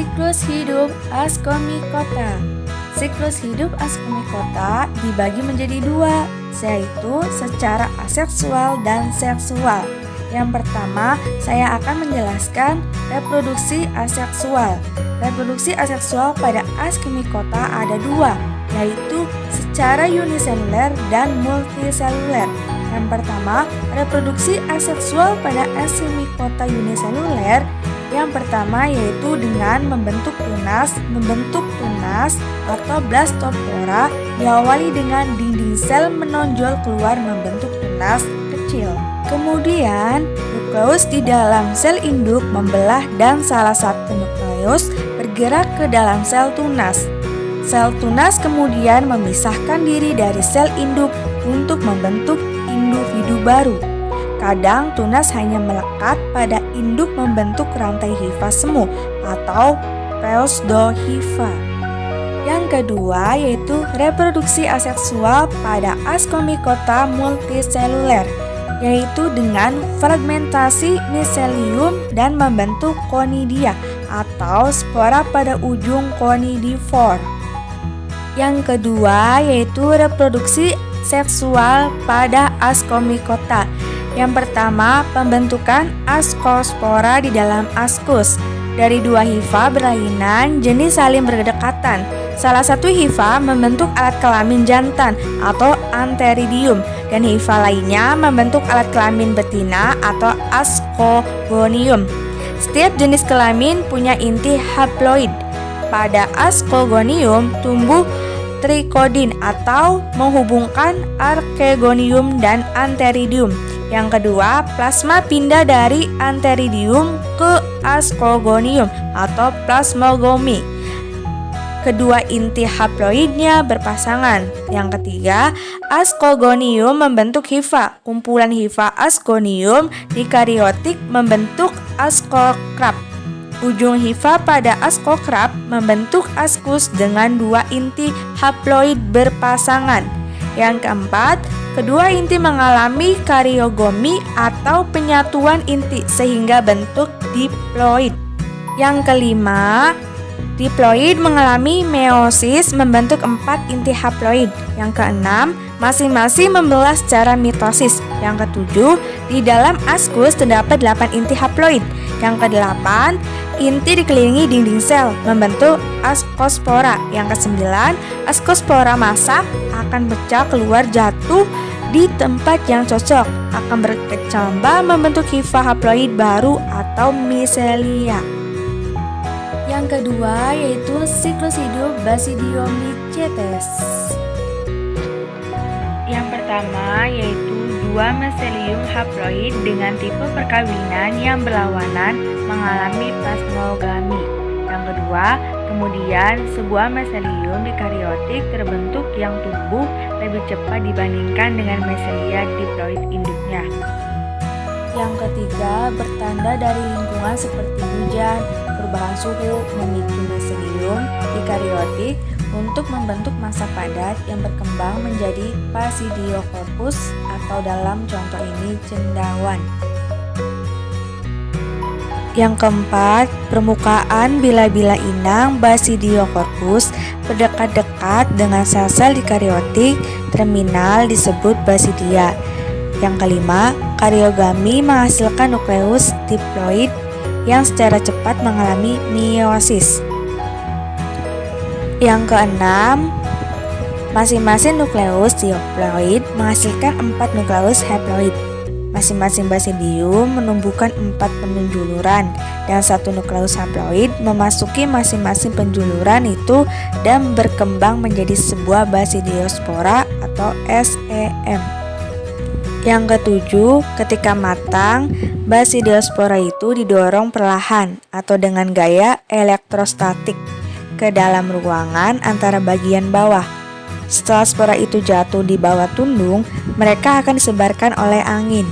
Siklus hidup Ascomycota. Siklus hidup Ascomycota dibagi menjadi dua, yaitu secara aseksual dan seksual. Yang pertama, saya akan menjelaskan reproduksi aseksual. Reproduksi aseksual pada Ascomycota ada dua, yaitu secara uniseluler dan multiseluler. Yang pertama, reproduksi aseksual pada Ascomycota uniseluler. Yang pertama yaitu dengan membentuk tunas atau blastopora diawali dengan dinding sel menonjol keluar membentuk tunas kecil. Kemudian, nukleus di dalam sel induk membelah dan salah satu nukleus bergerak ke dalam sel tunas. Sel tunas kemudian memisahkan diri dari sel induk untuk membentuk individu baru. Kadang tunas hanya melekat pada induk membentuk rantai hifa semu atau pseudohifa. Yang kedua yaitu reproduksi aseksual pada Ascomycota multiseluler, yaitu dengan fragmentasi miselium dan membentuk conidia atau spora pada ujung conidifor. Yang kedua yaitu reproduksi seksual pada Ascomycota. Yang pertama, pembentukan ascospora di dalam ascus. Dari dua hifa berlainan, jenis saling berdekatan. Salah satu hifa membentuk alat kelamin jantan atau antheridium, dan hifa lainnya membentuk alat kelamin betina atau ascogonium. Setiap jenis kelamin punya inti haploid. Pada ascogonium tumbuh trikodin atau menghubungkan archegonium dan antheridium. Yang kedua, plasma pindah dari antheridium ke ascogonium atau plasmogomi. Kedua inti haploidnya berpasangan. Yang ketiga, ascogonium membentuk hifa. Kumpulan hifa ascogonium dikariotik membentuk ascokrab. Ujung hifa pada ascokrab membentuk ascus dengan dua inti haploid berpasangan. Yang keempat, kedua inti mengalami kariogomi atau penyatuan inti sehingga bentuk diploid. Yang kelima, diploid mengalami meiosis membentuk 4 inti haploid. Yang keenam, masing-masing membelah secara mitosis. Yang ketujuh, di dalam ascus terdapat 8 inti haploid. Yang kedelapan, inti dikelilingi dinding sel membentuk ascospora. Yang kesembilan, ascospora masak akan pecah keluar jatuh di tempat yang cocok, akan berkecambah membentuk hifa haploid baru atau micelia. Yang kedua yaitu siklus hidup Basidiomycetes. Yang pertama yaitu dua meselium haploid dengan tipe perkawinan yang berlawanan mengalami plasmogami. Yang kedua, kemudian sebuah meselium dikariotik terbentuk yang tumbuh lebih cepat dibandingkan dengan meselia diploid induknya. Yang ketiga, bertanda dari lingkungan seperti hujan, perubahan suhu memicu meselium dikariotik untuk membentuk massa padat yang berkembang menjadi Basidiocorpus atau dalam contoh ini cendawan. Yang keempat, permukaan bila-bila inang Basidiocorpus berdekat-dekat dengan sel-sel dikariotik terminal disebut basidia. Yang kelima, kariogami menghasilkan nukleus diploid yang secara cepat mengalami meiosis. Yang keenam, masing-masing nukleus diploid menghasilkan 4 nukleus haploid. Masing-masing basidium menumbuhkan 4 penjuluran dan 1 nukleus haploid memasuki masing-masing penjuluran itu dan berkembang menjadi sebuah basidiospora atau SEM. Yang ketujuh, ketika matang, basidiospora itu didorong perlahan atau dengan gaya elektrostatik ke dalam ruangan antara bagian bawah. Setelah spora itu jatuh di bawah tundung, mereka akan disebarkan oleh angin.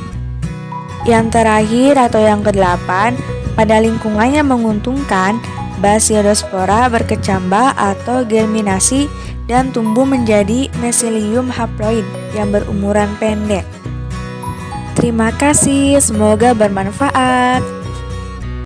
Yang terakhir atau yang kedelapan, pada lingkungan yang menguntungkan, basidiospora berkecambah atau germinasi dan tumbuh menjadi meselium haploid yang berumuran pendek. Terima kasih, semoga bermanfaat.